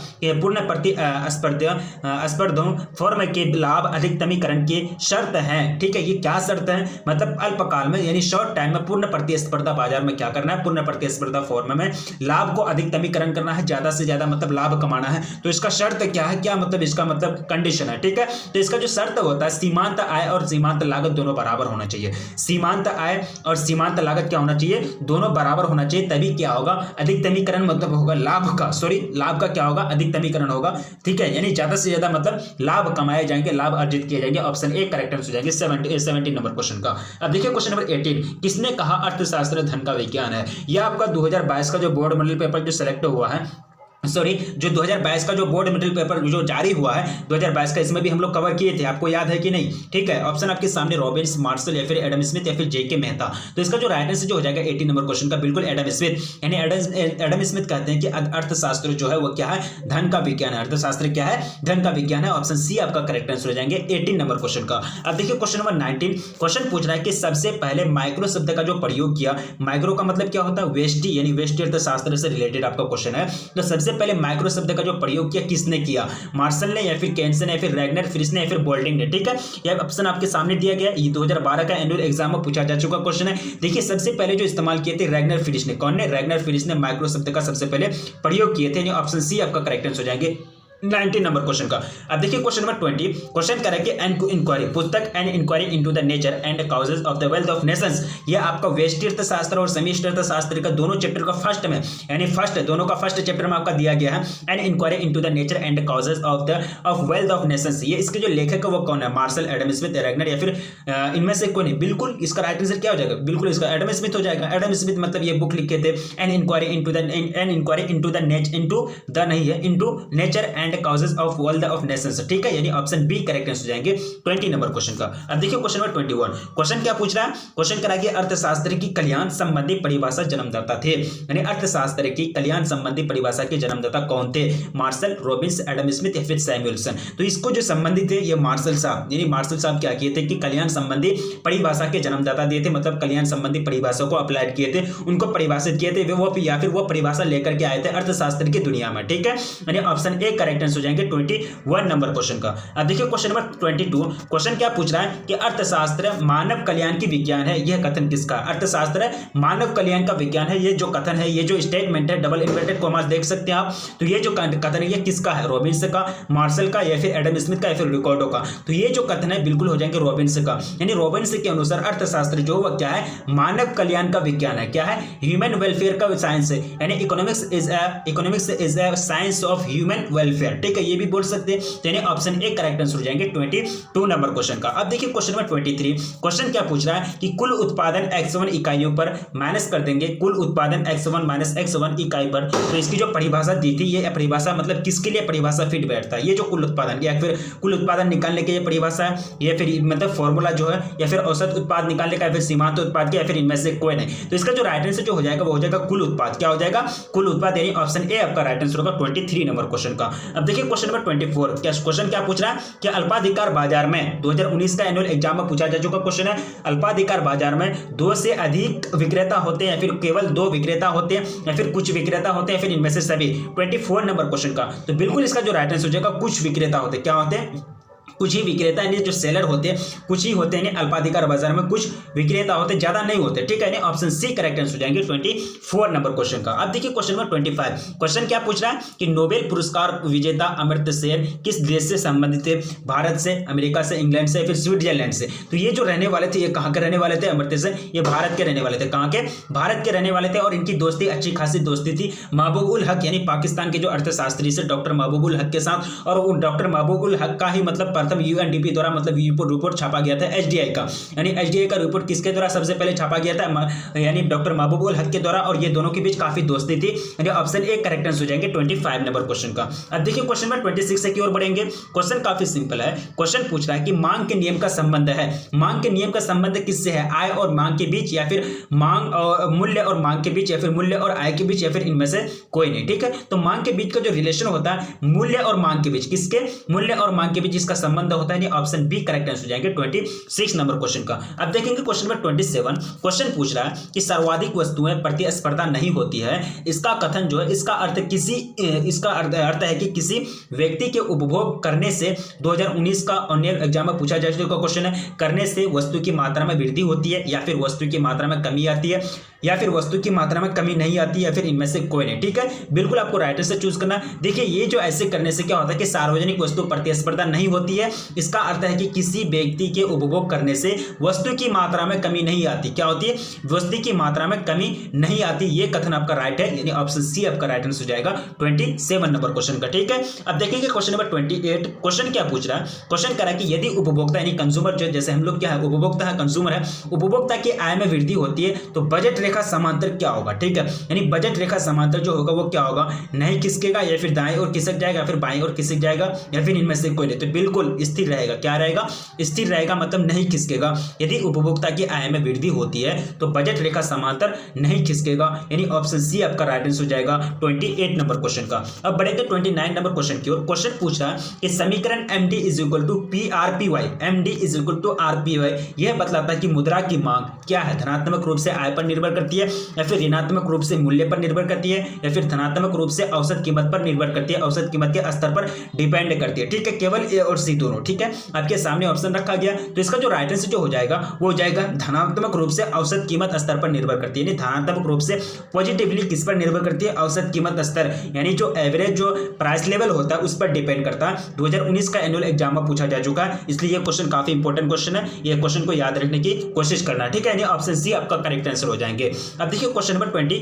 स्पर्धों फॉर्म के लाभ अधिकतमीकरण की शर्त है। ठीक है, ये क्या शर्त है, मतलब अल्पकाल में यानी शॉर्ट टाइम में पूर्ण प्रतिस्पर्धा बाजार में क्या करना है, पूर्ण प्रतिस्पर्धा फॉर्म में लाभ को अधिकतमीकरण करना है, ज्यादा से ज्यादा मतलब लाभ कमाना है। तो इसका शर्त क्या है, क्या मतलब इसका मतलब कंडीशन है। ठीक है, तो इसका जो शर्त होता है, सीमांत आय और सीमांत लागत दोनों बराबर होना चाहिए। सीमांत आय और सीमांत लागत क्या होना चाहिए, दोनों बराबर होना चाहिए, तभी क्या होगा, अधिकतमीकरण मतलब होगा लाभ का क्या होगा, अधिकतमीकरण होगा। ठीक है, यानी ज्यादा से ज्यादा मतलब लाभ कमाए जाएंगे, लाभ अर्जित किए जाएंगे। ऑप्शन ए करेक्ट आंसर हो जाएंगे 17 नंबर क्वेश्चन का। अब देखिए क्वेश्चन नंबर 18, किसने कहा अर्थशास्त्र धन का विज्ञान है। यह आपका 2022 का जो बोर्ड मॉडल पेपर जो सेलेक्ट हुआ है, जो 2022 का जो बोर्ड मॉडल पेपर जो जारी हुआ है 2022 का, इसमें भी हम लोग कवर किए थे, आपको याद है कि नहीं। ठीक है, ऑप्शन आपके सामने रॉबिन्स, मार्शल, या फिर एडम स्मिथ, या फिर जेके मेहता। तो इसका जो राइट आंसर जो हो जाएगा 18 नंबर क्वेश्चन का, बिल्कुल एडम स्मिथ, यानी एडम स्मिथ कहते हैं कि अर्थशास्त्र जो है वो क्या है, धन का विज्ञान है। अर्थशास्त्र क्या है, धन का विज्ञान है। ऑप्शन सी आपका करेक्ट आंसर हो जाएंगे 18 नंबर क्वेश्चन का। अब देखिए क्वेश्चन नंबर 19, क्वेश्चन पूछ रहा है कि सबसे पहले माइक्रो शब्द का जो प्रयोग किया, माइक्रो का मतलब क्या होता है, वेस्टी, यानी वेस्टी अर्थशास्त्र से रिलेटेड आपका क्वेश्चन है। तो सबसे पहले माइक्रो शब्द का जो प्रयोग किया किसने किया, मार्शल ने, या फिर केन्स ने, या फिर रैगनर फ्रिश ने, या फिर बोल्डिंग ने। ठीक है, यह ऑप्शन आपके सामने दिया गया, ये 2012 का एनुअल एग्जाम में पूछा जा चुका क्वेश्चन है। देखिए सबसे पहले जो इस्तेमाल किए थे रैगनर फ्रिश ने, कौन ने, रैगनर फ्रिश ने माइक्रो शब्द का सबसे पहले प्रयोग किए थे। ऑप्शन सी आपका करेक्ट आंसर हो जाएंगे 19 नंबर क्वेश्चन का। अब देखिए क्वेश्चन नंबर 20, क्वेश्चन कह रहा है कि एन इंक्वायरी, पुस्तक an inquiry into the nature and causes of the wealth of nations, यह आपका व्यष्टि अर्थशास्त्र और समष्टि अर्थशास्त्र का दोनों चैप्टर का फर्स्ट में, यानी दोनों का फर्स्ट चैप्टर में आपका दिया गया है, an inquiry into the nature and causes of wealth of nations. ये इसके जो लेखक है वो कौन है, मार्शल, एडम स्मिथ, रैगनर, या फिर इनमें से कोई नहीं। बिल्कुल इसका राइट आंसर क्या हो जाएगा, बिल्कुल इसका एडम स्मिथ हो जाएगा। एडम स्मिथ मतलब ये बुक लिखे थे, an inquiry into the nature and causes of of nations. ठीक है, यानी ऑप्शन बी करेक्ट आंसर हो जाएंगे 20 नंबर क्वेश्चन का। अब देखिए क्वेश्चन नंबर 21, क्वेश्चन क्या पूछ रहा है, क्वेश्चन करा कि अर्थशास्त्र की कल्याण संबंधी परिभाषा जन्मदाता थे, यानी अर्थशास्त्र की कल्याण संबंधी परिभाषा के जन्मदाता कौन थे, मार्शल, रॉबिन्स, एडम स्मिथ, या फिर सैमुअल्सन। तो इसको जो संबंधित थे ये मार्शल साहब, यानी मार्शल साहब क्या किए थे कि कल्याण संबंधी परिभाषा के जन्मदाता दिए थे, मतलब कल्याण संबंधी परिभाषा को अप्लाई किए थे, उनको परिभाषित किए थे वो, या फिर वो परिभाषा लेकर के आए थे अर्थशास्त्र की दुनिया में। ठीक है, यानी option A correct correct answer हो जाएंगे 21 नंबर क्वेश्चन का। अब देखिए क्वेश्चन नंबर 22, क्वेश्चन क्या पूछ रहा है कि अर्थशास्त्र मानव कल्याण की विज्ञान है, यह कथन किसका? अर्थशास्त्र मानव कल्याण का विज्ञान है, ये जो कथन है, ये जो स्टेटमेंट है, डबल इन्वर्टेड कॉमास देख सकते हैं आप, तो ये जो कथन है ये किसका है? रॉबिन्स का, मार्शल का, या फिर एडम स्मिथ का, या फिर रिकॉर्डो का? तो ये जो कथन है बिल्कुल हो जाएंगे रॉबिन्स का। यानी रॉबिन्स के अनुसार अर्थशास्त्र जो वह क्या है? मानव कल्याण का विज्ञान है। क्या है? ह्यूमन वेलफेयर का साइंस है। यानी economics is a science of human welfare. ठीक है, ये भी बोल सकते हैं। तो यानी ऑप्शन ए करेक्ट आंसर हो जाएंगे 22 नंबर क्वेश्चन का। अब देखिए क्वेश्चन नंबर 23, क्वेश्चन क्या पूछ रहा है कि कुल उत्पादन x1 इकाइयों पर माइनस कर देंगे, कुल उत्पादन x1 माइनस x1 इकाई पर। तो इसकी जो परिभाषा दी थी, ये परिभाषा मतलब किसके लिए परिभाषा फिट बैठता है? ये जो कुल उत्पादन या फिर कुल उत्पादन निकालने की ये परिभाषा है, या फिर मतलब फॉर्मूला जो है, या फिर औसत उत्पाद निकालने का, या फिर सीमांत उत्पाद की, या फिर इनमें से कोई नहीं। तो इसका जो राइट आंसर जो हो जाएगा वो हो जाएगा कुल उत्पाद। क्या हो जाएगा? कुल उत्पाद। यानी ऑप्शन ए आपका राइट आंसर होगा 23 नंबर क्वेश्चन का। अब देखिए क्वेश्चन नंबर 24, क्वेश्चन क्या पूछ रहा है कि अल्पाधिकार बाजार में 2019 का एनुअल एग्जाम में पूछा जा चुका क्वेश्चन है। अल्पाधिकार बाजार में 2 से अधिक विक्रेता होते हैं, या फिर केवल 2 विक्रेता होते हैं, या फिर कुछ विक्रेता होते हैं, फिर इनमें से सभी? 24 नंबर क्वेश्चन का। तो बिल्कुल इसका जो राइट आंसर हो जाएगा कुछ विक्रेता होते हैं। क्या होते हैं? कुछ ही विक्रेता, यानी जो सेलर होते हैं कुछ ही होते हैं। अल्पाधिकार बाजार में कुछ विक्रेता होते हैं, ज्यादा नहीं होते। ठीक है, ऑप्शन सी करेक्ट आंसर हो जाएंगे 24 नंबर क्वेश्चन का। अब देखिए क्वेश्चन नंबर 25, क्वेश्चन क्या पूछ रहा है कि नोबेल पुरस्कार विजेता अमर्त्य सेन किस देश से संबंधित थे? भारत से, अमेरिका से, इंग्लैंड से, फिर स्विट्जरलैंड से? तो ये जो रहने वाले थे, ये कहाँ के रहने वाले थे? अमर्त्य सेन ये भारत के रहने वाले थे। कहाँ के? भारत के रहने वाले थे। और इनकी दोस्ती अच्छी खासी दोस्ती थी महबूब उल हक, यानी पाकिस्तान के जो अर्थशास्त्री से डॉक्टर महबूब उल हक के साथ। और वो डॉक्टर महबूब उल हक का ही मतलब प्रथम यूएनडीपी द्वारा मतलब रिपोर्ट छापा गया था एचडीआई का। यानी एचडीआई का रिपोर्ट किसके द्वारा सबसे पहले छापा गया था? यानी डॉक्टर महबूब उल हक के द्वारा। और ये दोनों के बीच काफी दोस्ती थी। यानी ऑप्शन ए करेक्ट आंसर हो जाएंगे 25 नंबर क्वेश्चन का। अब देखिए क्वेश्चन नंबर 26 की ओर बढ़ेंगे। क्वेश्चन काफी सिंपल है। क्वेश्चन पूछ रहा है कि मांग के नियम का संबंध है। मांग के नियम का संबंध किससे है? आय और मांग के बीच, या फिर मांग और मूल्य और मांग के बीच, या फिर मूल्य और आय के बीच, या फिर इनमें से कोई नहीं। ठीक है, तो मांग के बीच का जो रिलेशन होता है मूल्य और मांग के बीच, किसके? मूल्य और मांग के बीच इसका संबंध होता है। ऑप्शन बी करेक्ट आंसर हो जाएंगे 26 नंबर क्वेश्चन का। अब देखेंगे क्वेश्चन नंबर 27, क्वेश्चन पूछ रहा है कि सर्वाधिक वस्तुएं प्रतिस्पर्धा नहीं होती है। इसका कथन जो है, इसका अर्थ है कि किसी व्यक्ति के उपभोग करने से 2019 का एनुअल एग्जाम में पूछा जा चुका क्वेश्चन है। करने से वस्तु की मात्रा में वृद्धि होती है, या फिर वस्तु की मात्रा में कमी आती है, या फिर वस्तु की मात्रा में कमी नहीं आती, या फिर इनमें से कोई नहीं। ठीक है, बिल्कुल आपको राइट आंसर चूज करना। देखिए ये जो ऐसे करने से क्या होता है कि सार्वजनिक वस्तु प्रतिस्पर्धा नहीं होती है। इसका अर्थ है कि किसी व्यक्ति के उपभोग करने से वस्तु की मात्रा में कमी नहीं आती। क्या होती है? वस्तु की मात्रा में कमी नहीं आती। ये कथन आपका राइट है। यानी ऑप्शन सी आपका राइट आंसर हो जाएगा 27 नंबर क्वेश्चन का। ठीक है, अब देखेंगे क्वेश्चन नंबर 28, क्वेश्चन क्या पूछ रहा है? क्वेश्चन कह रहा है कि यदि उपभोक्ता यानी कंज्यूमर, जो जैसे हम लोग क्या है उपभोक्ता है, कंज्यूमर है, उपभोक्ता की आय में वृद्धि होती है तो बजट रेखा समांतर क्या होगा? ठीक है, यानी बजट रेखा समांतर जो होगा वो क्या होगा? नहीं खिसकेगा, या फिर दाएं और खिसक जाएगा, या फिर बाएं और खिसक जाएगा, या फिर इनमें से कोई नहीं। तो बिल्कुल स्थिर रहेगा। क्या रहेगा? स्थिर रहेगा, मतलब नहीं खिसकेगा। यदि उपभोक्ता की आय में वृद्धि होती है तो बजट रेखा समांतर नहीं खिसकेगा। यानी ऑप्शन सी आपका राइट आंसर हो जाएगा 28 नंबर क्वेश्चन का। अब बढ़ेंगे 29 नंबर क्वेश्चन की ओर। क्वेश्चन पूछ रहा है कि समीकरण MD = PRPY, MD = RPY यह बतलाता है कि मुद्रा की मांग क्या है? धनात्मक रूप से आय पर निर्भर करती है, या फिर ऋणात्मक रूप से मूल्य पर निर्भर करती है, या फिर धनात्मक रूप से औसत कीमत पर निर्भर करती है, औसत कीमत के स्तर पर डिपेंड करती है। ठीक है, केवल ए और सी दोनों। ठीक है, आपके सामने ऑप्शन रखा गया। तो इसका जो राइट आंसर जो हो जाएगा वो हो जाएगा धनात्मक रूप से औसत कीमत स्तर पर निर्भर करती है। यानी धनात्मक रूप से पॉजिटिवली किस पर निर्भर करती है? औसत कीमत स्तर, यानी जो एवरेज जो प्राइस लेवल होता है उस पर डिपेंड करता है। 2019 का एनुअल एग्जाम में पूछा जा चुका है, इसलिए ये क्वेश्चन काफी इंपॉर्टेंट क्वेश्चन है। ये क्वेश्चन को याद रखने की कोशिश करना। ठीक है, यानी ऑप्शन सी आपका करेक्ट आंसर हो जाएंगे। अब देखिए क्वेश्चन नंबर 30,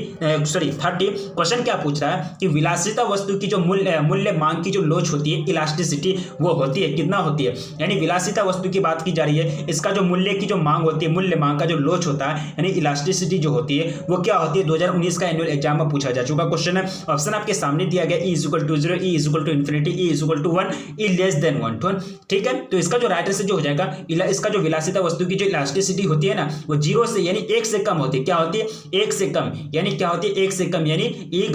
क्वेश्चन क्या पूछ रहा है कि विलासिता वस्तु की जो मूल्य मांग की जो लोच होती है, इलास्टिसिटी, वो होती है कितना होती है? यानी विलासिता वस्तु की बात की जा रही है, इसका जो मूल्य की जो मांग होती है, मूल्य मांग का जो लोच होता है, यानी इलास्टिसिटी जो होती है वो क्या होती है? 2019 का एनुअल एग्जाम में पूछा जा चुका क्वेश्चन है। ऑप्शन आपके सामने दिया गया E = 0, E = infinity, E = 1, E <1। ठीक है, तो इसका जो राइट आंसर जो हो जाएगा, इसका जो विलासिता वस्तु की जो इलास्टिसिटी होती है ना, वो 0 से यानी 1 से कम होती है। क्या होती है? 1 से कम। यानी क्या होती है? 1 से कम, यानी E >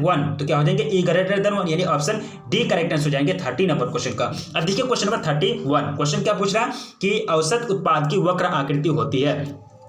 1। तो क्या हो जाएंगे? E > 1, यानी ऑप्शन डी करेक्ट आंसर हो जाएंगे 30 नंबर क्वेश्चन का। अब देखिए क्वेश्चन नंबर 31, क्वेश्चन क्या पूछ रहा है कि औसत उत्पाद की वक्र आकृति होती है।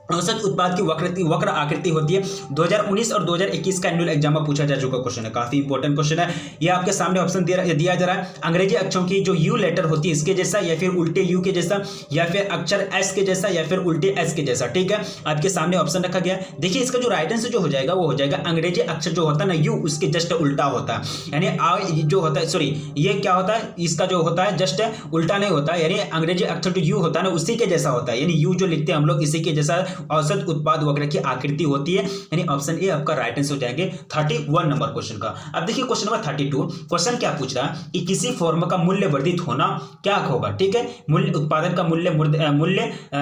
औसत उत्पाद की वक्र आकृति होती है। 2019 और 2021 का एनुअल एग्जाम में पूछा जा चुका क्वेश्चन है, काफी इंपॉर्टेंट क्वेश्चन है। ये आपके सामने ऑप्शन दिया जा रहा है, अंग्रेजी अक्षरों की जो यू लेटर होती है इसके जैसा, या फिर उल्टे यू के जैसा, या फिर अक्षर एस के जैसा, या फिर उल्टे एस के जैसा। ठीक है, आपके सामने ऑप्शन रखा गया। देखिए इसका जो राइट आंसर जो हो जाएगा वो हो जाएगा अंग्रेजी अक्षर जो होता है ना यू, उसके जस्ट उल्टा होता है। यानी जो होता है, सॉरी ये क्या होता है, इसका जो होता है जस्ट उल्टा नहीं होता है, यानी अंग्रेजी अक्षर जो यू होता है ना उसी के जैसा होता है, यानी यू जो लिखते हैं हम लोग इसी के जैसा औसत उत्पाद वक्र की आकृति होती है। यानी ऑप्शन ए आपका राइट आंसर हो जाएंगे 31 नंबर क्वेश्चन का। अब देखिए क्वेश्चन नंबर 32, क्वेश्चन क्या पूछ रहा है कि किसी फॉर्म का मूल्य वर्धित होना क्या होगा। ठीक है, मूल्य उत्पादन का मूल्य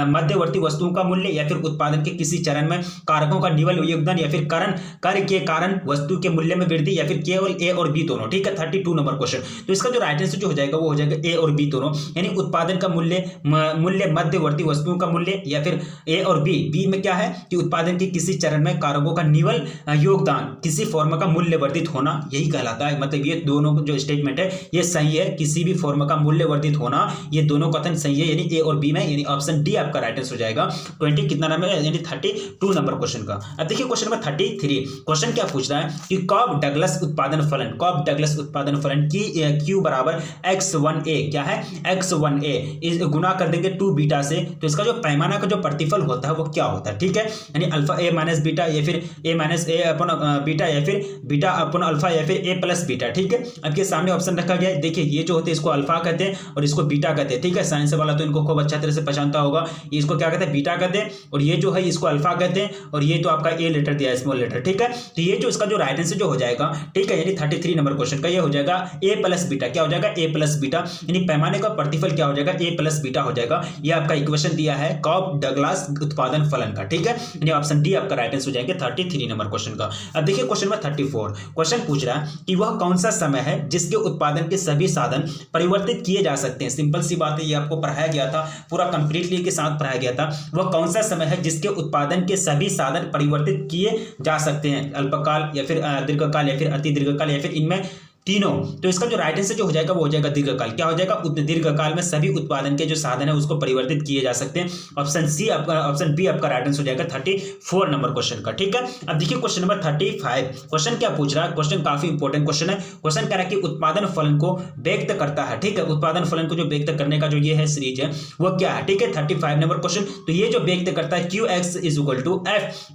मध्यवर्ती वस्तुओं का मूल्य, या फिर उत्पादन के किसी चरण में कारकों का निवल योगदान, या फिर कार्य के कारण वस्तु के मूल्य में वृद्धि, या फिर केवल ए और बी दोनों। ठीक है, 32 नंबर क्वेश्चन। तो इसका जो राइट आंसर जो हो जाएगा वो हो जाएगा ए और बी दोनों, यानी उत्पादन का मूल्य मध्यवर्ती वस्तुओं का मूल्य, या फिर ए और बी में क्या है कि उत्पादन के किसी चरण में कारकों का निवल योगदान, किसी फॉर्म का मूल्य वर्धित होना, यही कहलाता है। मतलब ये दोनों जो स्टेटमेंट है ये सही है, किसी भी फॉर्म का मूल्य वर्धित होना, ये दोनों कथन सही है, यानी ए और बी में, यानी ऑप्शन डी आपका राइट आंसर हो जाएगा 20 कितना नंबर, यानी 32 नंबर क्वेश्चन का। अब देखिए क्वेश्चन नंबर 33, क्वेश्चन क्या पूछ रहा है कि कॉब डगलस उत्पादन फलन की Q बराबर x1a, क्या है x1a, इस गुना कर देंगे 2 बीटा से, तो इसका जो पैमाना का जो प्रतिफल होता है वो क्या होता है। ठीक है, यानी अल्फा ए माइनस बीटा, या फिर ए माइनस ए अपन बीटा, या फिर बीटा अपन अल्फा, या फिर ए प्लस बीटा। ठीक है, आपके सामने ऑप्शन रखा गया है। देखिए ये जो होते हैं इसको अल्फा कहते हैं और इसको बीटा कहते हैं। ठीक है, साइंस वाला तो इनको खूब अच्छा तरह से पहचानता होगा, इसको क्या कहते हैं बीटा कहते हैं, और ये जो है इसको अल्फा कहते हैं, और ये तो आपका ए लेटर दिया है स्मॉल लेटर। ठीक है, तो ये जो इसका जो राइट आंसर जो हो जाएगा, ठीक है, यानी 33 नंबर क्वेश्चन का ये हो जाएगा ए प्लस बीटा। क्या हो जाएगा ए प्लस बीटा, यानी पैमाने का प्रतिफल क्या हो जाएगा ए प्लस बीटा हो जाएगा। ये आपका इक्वेशन दिया है कॉब डगलस उत्पादन फलन का। ठीक है, यानी ऑप्शन डी आपका राइट आंसर हो जाएगा 33 नंबर क्वेश्चन का। अब देखिए क्वेश्चन नंबर 34, क्वेश्चन पूछ रहा है कि वह कौन सा समय है जिसके उत्पादन के सभी साधन परिवर्तित किए जा सकते हैं। सिंपल सी बात है, ये आपको पढ़ाया गया था, पूरा कंप्लीटली के साथ पढ़ाया गया था। वह कौन सा समय है जिसके उत्पादन के सभी साधन परिवर्तित किए जा सकते हैं, अल्पकाल, या फिर दीर्घकाल, या फिर अति दीर्घकाल, या फिर इनमें तीनों। तो इसका जो राइट आंसर जो हो जाएगा वो हो जाएगा दीर्घकाल। क्या हो जाएगा, दीर्घकाल में सभी उत्पादन के जो साधन है उसको परिवर्तित किए जा सकते हैं। ऑप्शन सी आपका, ऑप्शन बी आपका राइट आंसर हो जाएगा 34 नंबर क्वेश्चन का। ठीक है, अब देखिए क्वेश्चन नंबर 35, क्वेश्चन क्या पूछ रहा है, क्वेश्चन काफी इंपॉर्टेंट क्वेश्चन है। क्वेश्चन कह रहा है कि उत्पादन फलन को व्यक्त करता है। ठीक है, उत्पादन फलन को जो व्यक्त करने का जो ये है सीरीज है वो क्या है। ठीक है, 35 नंबर क्वेश्चन। तो ये जो व्यक्त करता है QX =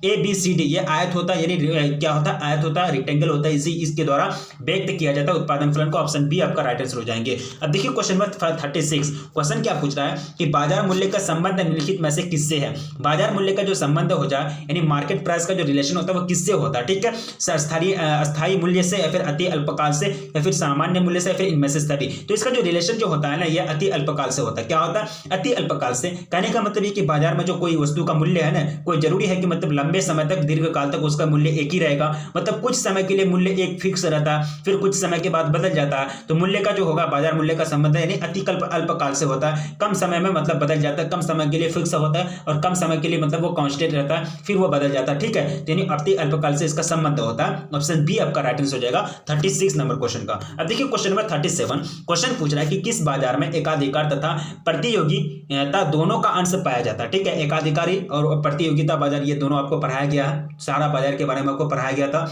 FABCD, ये आयत होता है, यानी क्या होता है, आयत होता है, रेक्टेंगल होता है, इसके द्वारा व्यक्त किया जाता है उत्पादन फलन को। ऑप्शन बी आपका राइट आंसर हो जाएंगे। अब देखिए क्वेश्चन नंबर 36, क्वेश्चन क्या पूछ रहा है कि बाजार मूल्य का संबंध निम्नलिखित में से किससे है। बाजार मूल्य का जो संबंध हो जाए, यानी मार्केट प्राइस का जो रिलेशन होता है वो किससे होता है। ठीक है, अस्थायी मूल्य से, या फिर अति अल्पकाल से, या फिर सामान्य मूल्य से, या फिर इनमें से सभी। तो इसका जो रिलेशन जो होता है ना, ये अति अल्पकाल से होता है। क्या होता है, अति अल्पकाल से। कहने का मतलब ये कि बाजार में जो कोई वस्तु का मूल्य है ना, कोई जरूरी है कि मतलब लंबे समय तक, दीर्घकाल तक उसका मूल्य एक ही रहेगा। मतलब कुछ समय के लिए मूल्य एक फिक्स रहता है, फिर कुछ समय के बाद बदल जाता है। तो मूल्य का जो होगा, बाजार मूल्य का संबंध यानी अति अल्पकाल से होता है। कम समय में मतलब बदल जाता है, कम समय के लिए फिक्स होता है, और कम समय के लिए मतलब वो कांस्टेंट रहता है, फिर वो बदल जाता है। ठीक है, यानी अति अल्पकाल से इसका संबंध होता है। ऑप्शन बी आपका राइट आंसर हो जाएगा 36 नंबर क्वेश्चन का। अब देखिए क्वेश्चन नंबर 37, क्वेश्चन पूछ रहा है कि किस बाजार में एकाधिकार तथा प्रतियोगिता दोनों का अंश पाया जाता है। ठीक है, एकाधिकारी और प्रतियोगिता बाजार ये दोनों आपको पढ़ाया गया है, सारा बाजार के बारे में आपको पढ़ाया गया था।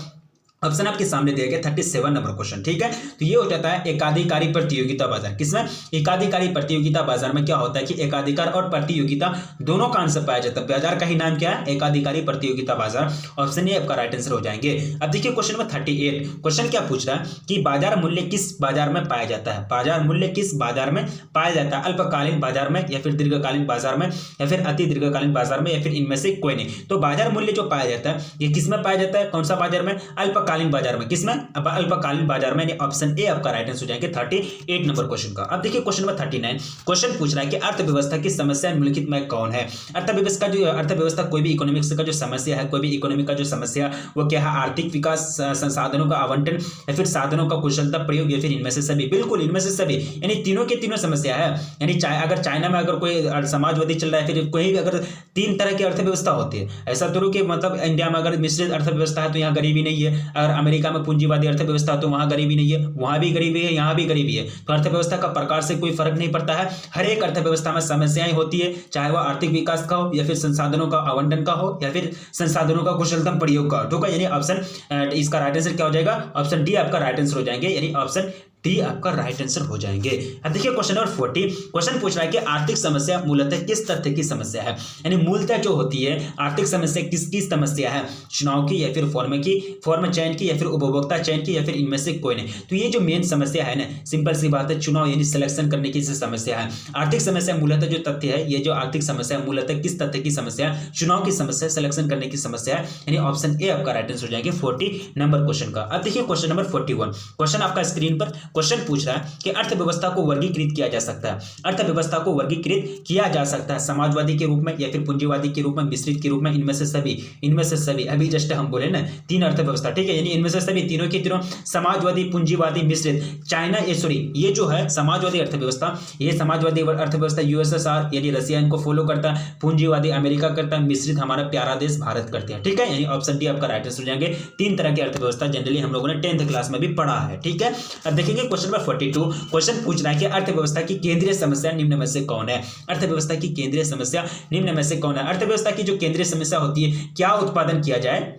ऑप्शन आपके सामने दिया गया 37 नंबर क्वेश्चन। ठीक है, तो ये हो जाता है एकाधिकारी प्रतियोगिता बाजार। किसमें, एकाधिकारी प्रतियोगिता बाजार में क्या होता है कि एकाधिकार और प्रतियोगिता दोनों का आंसर पाया जाता है। बाजार का ही नाम क्या है, एकाधिकारी प्रतियोगिता बाजार। ऑप्शन ए आपका राइट आंसर हो जाएंगे। अब देखिए क्वेश्चन नंबर 38, क्वेश्चन क्या पूछ रहा है कि बाजार मूल्य किस बाजार में पाया जाता है। बाजार मूल्य किस बाजार में पाया जाता है, अल्पकालीन बाजार में, या फिर दीर्घकालीन बाजार में, या फिर अति दीर्घकालीन बाजार में, या फिर इनमें से कोई नहीं। तो बाजार मूल्य जो पाया जाता है ये किस में पाया जाता है, कौन सा बाजार में, अल्पकालीन बाजार में। किसमें, अल्पकालीन बाजार में। ऑप्शन ए आपका राइट आंसर हो जाएंगे 38 नंबर क्वेश्चन का। अब देखिए क्वेश्चन नंबर 39, क्वेश्चन पूछ रहा है कि अर्थव्यवस्था की समस्या निम्नलिखित में कौन है। अर्थव्यवस्था कोई भी इकोनॉमिक्स का जो समस्या है, कोई भी इकोनॉमिक का जो समस्या वो क्या है, आर्थिक विकास, संसाधनों का आवंटन, या फिर साधनों का कुशलता प्रयोग, या फिर इनमें से सभी। बिल्कुल इनमें से सभी, यानी तीनों के तीनों समस्या है। यानी अगर चाइना में अगर कोई समाजवादी चल रहा है, फिर कोई भी अगर 3 तरह की अर्थव्यवस्था होती है, ऐसा तो कि मतलब इंडिया में अगर मिश्रित अर्थव्यवस्था है तो यहाँ गरीबी नहीं है, और अमेरिका में पूंजीवादी अर्थव्यवस्था तो वहां गरीबी नहीं है, वहां भी गरीबी है, यहाँ भी गरीबी है। तो अर्थव्यवस्था का प्रकार से कोई फर्क नहीं पड़ता है। हर एक अर्थव्यवस्था में समस्याएं होती है, चाहे वह आर्थिक विकास का हो या फिर संसाधनों का आवंटन का हो या फिर संसाधनों का कुशलतम प्रयोग का। ठीक है, यानी ऑप्शन इसका राइट आंसर क्या हो जाएगा? ऑप्शन डी आपका राइट आंसर हो जाएंगे, यानी ऑप्शन डी आपका राइट आंसर हो जाएंगे। अब देखिए क्वेश्चन नंबर 40, क्वेश्चन पूछ रहा है कि आर्थिक समस्या मूलतः किस तथ्य की समस्या है, यानी मूलतः जो होती है आर्थिक समस्या किसकी समस्या है? चुनाव की या फिर फॉर्म चयन की या फिर उपभोक्ता चयन की या फिर इनमें से कोई नहीं। तो ये जो मेन समस्या है ना, सिंपल सी बात है, चुनाव यानी सिलेक्शन करने की समस्या है। आर्थिक समस्या मूलतः जो तथ्य है, ये जो आर्थिक समस्या मूलतः किस तथ्य की समस्या है? चुनाव की समस्या, सिलेक्शन करने की समस्या है, यानी ऑप्शन ए आपका राइट आंसर हो जाएंगे 40 नंबर क्वेश्चन का। अब देखिए क्वेश्चन नंबर 41, क्वेश्चन आपका स्क्रीन पर क्वेश्चन पूछ रहा है कि अर्थव्यवस्था को वर्गीकृत किया जा सकता है, अर्थव्यवस्था को वर्गीकृत किया जा सकता है समाजवादी के रूप में या फिर पूंजीवादी के रूप में, मिश्रित के रूप में, इनमें से सभी अभी जस्ट हम बोले ना 3 अर्थव्यवस्था, ठीक है, यानी इनमें से सभी तीनों की तीनों समाजवादी, पूंजीवादी, मिश्रित। चाइना ये जो है समाजवादी अर्थव्यवस्था, ये समाजवादी अर्थव्यवस्था यूएसएसआर यानी रसिया इनको फॉलो करता है, पूंजीवादी अमेरिका करता है, मिश्रित हमारा प्यारा देश भारत करते हैं। ठीक है, यानी ऑप्शन डी आपका राइट आंसर हो जाएंगे। 3 तरह की अर्थव्यवस्था जनरली हम लोगों ने 10th क्लास में भी पढ़ा है। ठीक है, अब देखेंगे क्वेश्चन नंबर 42, क्वेश्चन पूछ रहा है कि अर्थव्यवस्था की केंद्रीय समस्या निम्न में से कौन है? अर्थव्यवस्था की केंद्रीय समस्या निम्न में से कौन है? अर्थव्यवस्था की जो केंद्रीय समस्या होती है, क्या उत्पादन किया जाए,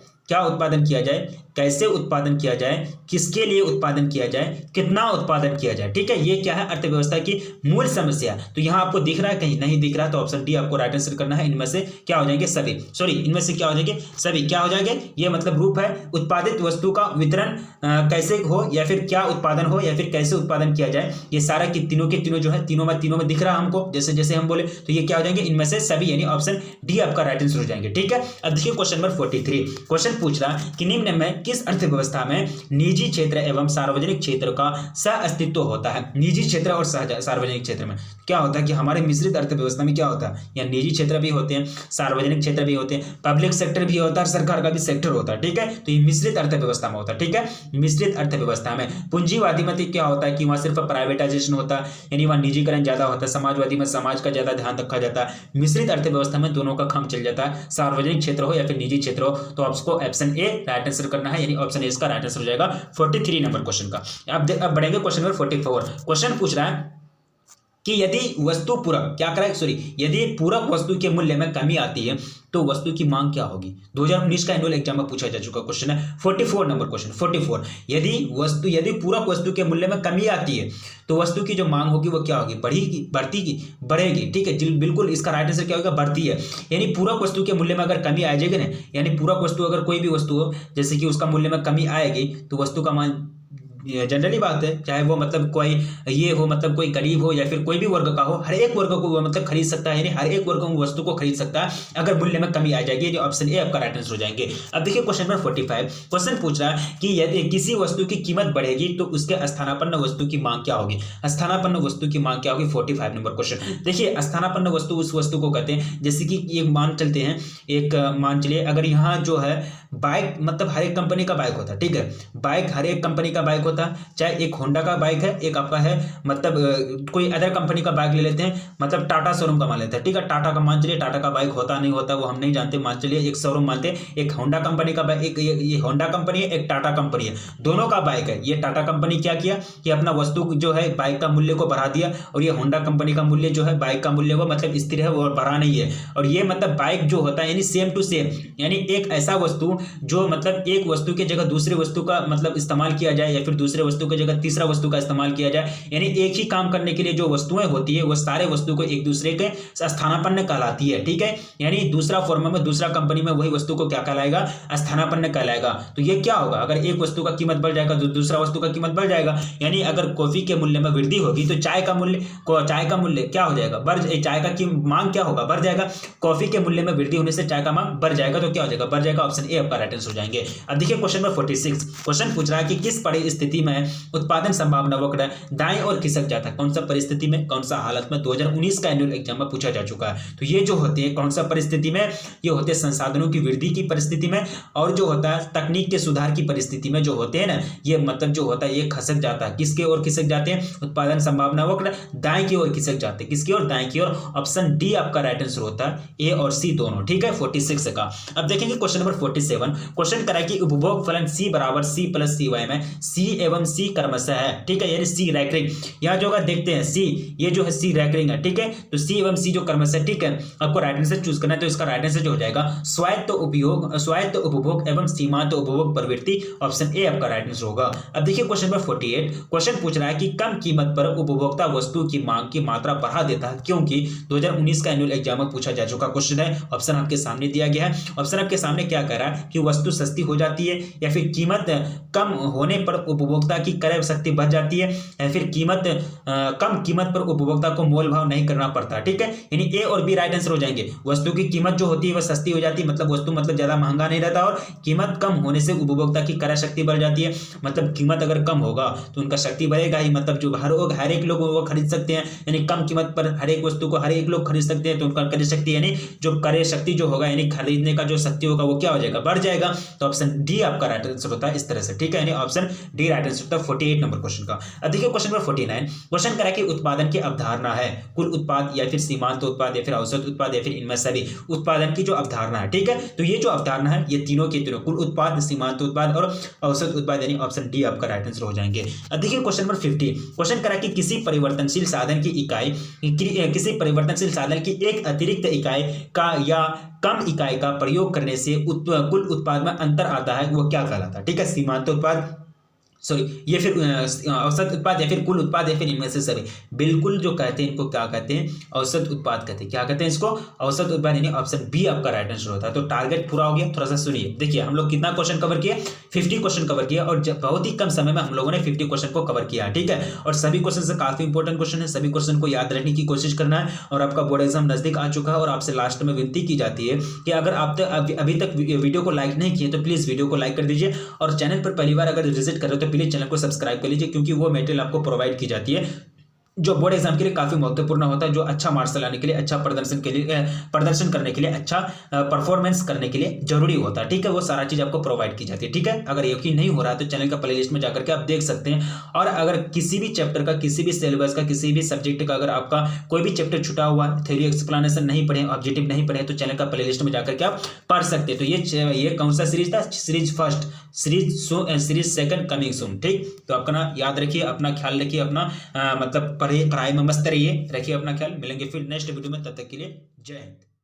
कैसे उत्पादन किया जाए, किसके लिए उत्पादन किया जाए, कितना उत्पादन किया जाए। ठीक है, ये क्या है? अर्थव्यवस्था की मूल समस्या। तो यहां आपको दिख रहा है, कहीं नहीं दिख रहा तो ऑप्शन डी आपको राइट आंसर करना है। इनमें से क्या हो जाएंगे? सभी। सॉरी, इनमें से क्या हो जाएंगे? सभी। क्या हो जाएंगे? ये मतलब रूप है उत्पादित वस्तु का वितरण कैसे हो या फिर क्या उत्पादन हो या फिर कैसे उत्पादन किया जाए, ये सारा की तीनों के तीनों जो है तीनों में दिख रहा है हमको, जैसे जैसे हम बोले, तो ये क्या हो जाएंगे? इनमें से सभी, यानी ऑप्शन डी आपका राइट आंसर हो जाएंगे। ठीक है, अब देखिए क्वेश्चन नंबर 43, क्वेश्चन पूछ रहा है कि निम्न में किस अर्थव्यवस्था में निजी क्षेत्र एवं सार्वजनिक क्षेत्र का सह अस्तित्व होता है? निजी क्षेत्र और सार्वजनिक क्षेत्र में क्या होता है कि हमारे मिश्रित अर्थव्यवस्था में क्या होता है, या निजी क्षेत्र भी होते हैं, सार्वजनिक क्षेत्र भी होते हैं, पब्लिक सेक्टर भी होता है, सरकार का भी सेक्टर होता है। ठीक है, तो ये मिश्रित अर्थव्यवस्था में होता है। ठीक है, मिश्रित अर्थव्यवस्था में पूंजीवादी में क्या होता है कि वहां सिर्फ प्राइवेटाइजेशन होता है, यानी वहां निजीकरण ज्यादा होता है, समाजवादी में समाज का ज्यादा ध्यान रखा जाता है, मिश्रित अर्थव्यवस्था में दोनों का काम चल जाता है, सार्वजनिक क्षेत्र हो या फिर निजी क्षेत्र हो। तो आपको ऑप्शन ए राइट आंसर करना है, यानी ऑप्शन ए इसका राइट आंसर हो जाएगा 43 नंबर क्वेश्चन का। अब बढ़ेंगे क्वेश्चन नंबर 44, क्वेश्चन पूछ रहा है कि यदि वस्तु पूरक क्या करें, यदि पूरक वस्तु के मूल्य में कमी आती है तो वस्तु की मांग क्या होगी? 2019 का एनुअल एग्जाम में पूछा जा चुका क्वेश्चन है। 44 नंबर क्वेश्चन 44, यदि पूरक वस्तु के मूल्य में कमी आती है तो वस्तु की जो मांग होगी वो क्या होगी? बढ़ेगी। ठीक है, बिल्कुल इसका राइट आंसर क्या होगा? बढ़ती है। यानी पूरक वस्तु के मूल्य में अगर कमी आ जाएगी ना, यानी पूरक वस्तु अगर कोई भी वस्तु हो जैसे कि उसका मूल्य में कमी आएगी तो वस्तु का मांग, जनरली बात है, चाहे वो मतलब कोई ये हो, मतलब कोई गरीब हो या फिर कोई भी वर्ग का हो, हर एक वर्ग को वो मतलब खरीद सकता है, यानी हर एक वर्ग को वस्तु को खरीद सकता है अगर मूल्य में कमी आ जाएगी। ये ऑप्शन ए आपका राइट आंसर हो जाएंगे। अब देखिए क्वेश्चन नंबर 45, क्वेश्चन पूछ रहा है कि यदि किसी वस्तु की कीमत बढ़ेगी तो उसके स्थानापन्न वस्तु की मांग क्या होगी? स्थानापन्न वस्तु की मांग क्या होगी? 45 नंबर क्वेश्चन। देखिए स्थानापन्न वस्तु उस वस्तु को कहते हैं, जैसे कि एक मान चलिए अगर यहाँ जो है बाइक, मतलब हर एक कंपनी का बाइक होता है। ठीक है, बाइक हर एक कंपनी का बाइक होता है, चाहे एक होंडा का बाइक है, एक आपका है मतलब कोई अदर कंपनी का बाइक ले लेते हैं, मतलब टाटा शोरूम का मान लेते हैं। ठीक है, टाटा का मान चलिए, टाटा का बाइक होता नहीं होता वो हम नहीं जानते, मान चलिए एक शोरूम मानते हैं, एक होंडा कंपनी का बाइक, एक ये होंडा कंपनी है, एक टाटा कंपनी है, दोनों का बाइक है। ये टाटा कंपनी क्या किया कि अपना वस्तु जो है बाइक का मूल्य को बढ़ा दिया, और ये होंडा कंपनी का मूल्य जो है बाइक का मूल्य वो मतलब स्थिर है, वो बढ़ा नहीं है। और ये मतलब बाइक जो होता है यानी सेम टू सेम, यानी एक ऐसा वस्तु जो मतलब एक वस्तु की जगह दूसरे वस्तु का मतलब इस्तेमाल किया जाए या फिर दूसरे वस्तु की जगह तीसरा वस्तु का इस्तेमाल किया जाए, यानी एक ही काम करने के लिए जो वस्तुएं होती है वो सारे वस्तु को एक दूसरे के स्थानापन्न कहलाती है। ठीक है, यानी दूसरा फॉर्म में दूसरा कंपनी में वही वस्तु को क्या कहलाएगा? स्थानापन्न कहलाएगा। तो ये क्या होगा? अगर एक वस्तु का कीमत बढ़ जाएगा तो दूसरा वस्तु का कीमत बढ़ जाएगा, यानी अगर कॉफी के मूल्य में वृद्धि होगी तो चाय का मूल्य क्या हो जाएगा? चाय का मांग क्या होगा? बढ़ जाएगा। कॉफी के मूल्य में वृद्धि होने से चाय का मांग बढ़ जाएगा, तो क्या हो जाएगा? बढ़ जाएगा। ऑप्शन ए आपका राइट आंसर हो जाएंगे। अब देखिए क्वेश्चन नंबर 46, क्वेश्चन पूछ रहा है कि किस परिस्थिति में उत्पादन संभावना वक्र दाएं और खिसक जाता है? कौन सा परिस्थिति में, कौन सा हालत में? 2019 का एनुअल एग्जाम में पूछा जा चुका है। तो ये जो होते हैं कौन सा परिस्थिति में? ये होते हैं संसाधनों की वृद्धि की परिस्थिति में, और जो होता है तकनीक के सुधार की परिस्थिति में जो होते हैं ना, ये मतलब जो होता है ये खसक जाता है। किसके ओर खिसक जाते हैं? उत्पादन संभावना वक्र दाएं की ओर खिसक जाते हैं। किसकी ओर? दाएं की ओर। ऑप्शन डी आपका राइट आंसर होता है, ए और सी दोनों। ठीक है, 46 का। अब देखेंगे क्वेश्चन नंबर 47, 47 क्वेश्चन करा कि उपभोग फलन C बराबर C प्लस CY में C एवं C क्रमशः है, ठीक है, यानी C रैंकिंग। यहाँ जो अगर देखते हैं C, ये जो है C रैंकिंग है, ठीक है, तो C एवं C जो क्रमशः, ठीक है, आपको राइट आंसर चूज करना है, तो इसका राइट आंसर जो हो जाएगा स्वायत्त उपभोग एवं सीमांत उपभोग प्रवृत्ति, ऑप्शन ए आपका राइट आंसर होगा। अब देखिए क्वेश्चन नंबर 48, क्वेश्चन पूछ रहा है कि कम कीमत पर उपभोक्ता वस्तु की मांग की मात्रा बढ़ा देता है, क्योंकि 2019 का एनुअल एग्जाम में पूछा जा चुका क्वेश्चन है। ऑप्शन आपके सामने दिया गया है। ऑप्शन आपके सामने क्या कह रहा है कि वस्तु सस्ती हो जाती है, या फिर कीमत कम होने पर उपभोक्ता की क्रय शक्ति बढ़ जाती है, या फिर कम कीमत पर उपभोक्ता को मोल भाव नहीं करना पड़ता, ठीक है, यानी ए और बी राइट आंसर हो जाएंगे। वस्तु की कीमत जो होती है वह सस्ती हो जाती है, मतलब वस्तु मतलब ज्यादा महंगा नहीं रहता, और कीमत कम होने से उपभोक्ता की क्रय शक्ति बढ़ जाती है, मतलब कीमत अगर कम होगा तो उनका शक्ति बढ़ेगा ही, मतलब जो हर एक लोग वो खरीद सकते हैं, यानी कम कीमत पर हर एक वस्तु को हर एक लोग खरीद सकते हैं, तो उनका क्रय शक्ति यानी जो क्रय शक्ति जो होगा यानी खरीदने का जो शक्ति होगा वो क्या हो जाएगा, बढ़ जाएगा। तो ऑप्शन डी आपका राइट आंसर होता है इस तरह से, ठीक है, यानी ऑप्शन डी राइट आंसर होता है 48 नंबर क्वेश्चन का। अब देखिए क्वेश्चन नंबर 49, क्वेश्चन करा कि उत्पादन की अवधारणा है कुल उत्पाद या फिर सीमांत उत्पाद या फिर औसत उत्पाद या फिर इनमें सभी, उत्पादन की जो अवधारणा है, ठीक है, तो ये जो अवधारणा है ये तीनों के तीनों कुल उत्पाद, सीमांत उत्पाद और औसत उत्पाद, यानी ऑप्शन डी आपका राइट आंसर हो जाएंगे। अब देखिए क्वेश्चन नंबर 50, क्वेश्चन करा कि किसी परिवर्तनशील साधन की एक अतिरिक्त इकाई का या कम इकाई का प्रयोग करने से कुल उत्पाद में अंतर आता है, वो क्या कहलाता है, ठीक है, सीमांत उत्पाद, सॉरी, ये फिर औसत उत्पाद या फिर कुल उत्पाद या फिर इनमें से सभी, बिल्कुल जो कहते हैं इनको क्या कहते हैं, औसत उत्पाद कहते हैं। क्या कहते हैं इसको, औसत उत्पाद, यानी ऑप्शन बी आपका राइट आंसर होता है। तो टारगेट पूरा हो गया। थोड़ा सा सुनिए, देखिए हम लोग कितना क्वेश्चन कवर किया, 50 क्वेश्चन कवर किया, और बहुत ही कम समय में हम लोगों ने 50 क्वेश्चन को कवर किया, ठीक है, और सभी क्वेश्चन से काफी इंपॉर्टेंट क्वेश्चन है, सभी क्वेश्चन को याद रखने की कोशिश करना है। और आपका बोर्ड एग्जाम नजदीक आ चुका है, और आपसे लास्ट में विनती की जाती है कि अगर आप अभी तक वीडियो को लाइक नहीं किए तो प्लीज वीडियो को लाइक कर दीजिए, और चैनल पर पहली बार अगर विजिट कर रहे हो तो प्लीज चैनल को सब्सक्राइब कर लीजिए, क्योंकि वो मटेरियल आपको प्रोवाइड की जाती है जो बोर्ड एग्जाम के लिए काफी महत्वपूर्ण होता है, जो अच्छा मार्क्स लाने के लिए, अच्छा प्रदर्शन करने के लिए, अच्छा परफॉर्मेंस करने के लिए जरूरी होता है, ठीक है, वो सारा चीज आपको प्रोवाइड की जाती है, ठीक है। अगर यकीन नहीं हो रहा है तो चैनल का प्लेलिस्ट में जाकर के आप देख सकते हैं। और अगर किसी भी चैप्टर का, किसी भी सिलेबस का, किसी भी सब्जेक्ट का अगर आपका कोई भी चैप्टर छुटा हुआ, थ्योरी एक्सप्लेनेशन नहीं पढ़े, ऑब्जेक्टिव नहीं पढ़े, तो चैनल का प्लेलिस्ट में जाकर के आप पढ़ सकते हैं। तो ये कौन सा सीरीज था, series first, series second coming soon, ठीक। तो अपना याद रखिए, अपना ख्याल रखिए, अपना मतलब पढ़ाई में मस्त रहिए, रखिए अपना ख्याल। मिलेंगे फिर नेक्स्ट वीडियो में, तब तक के लिए जय हिंद।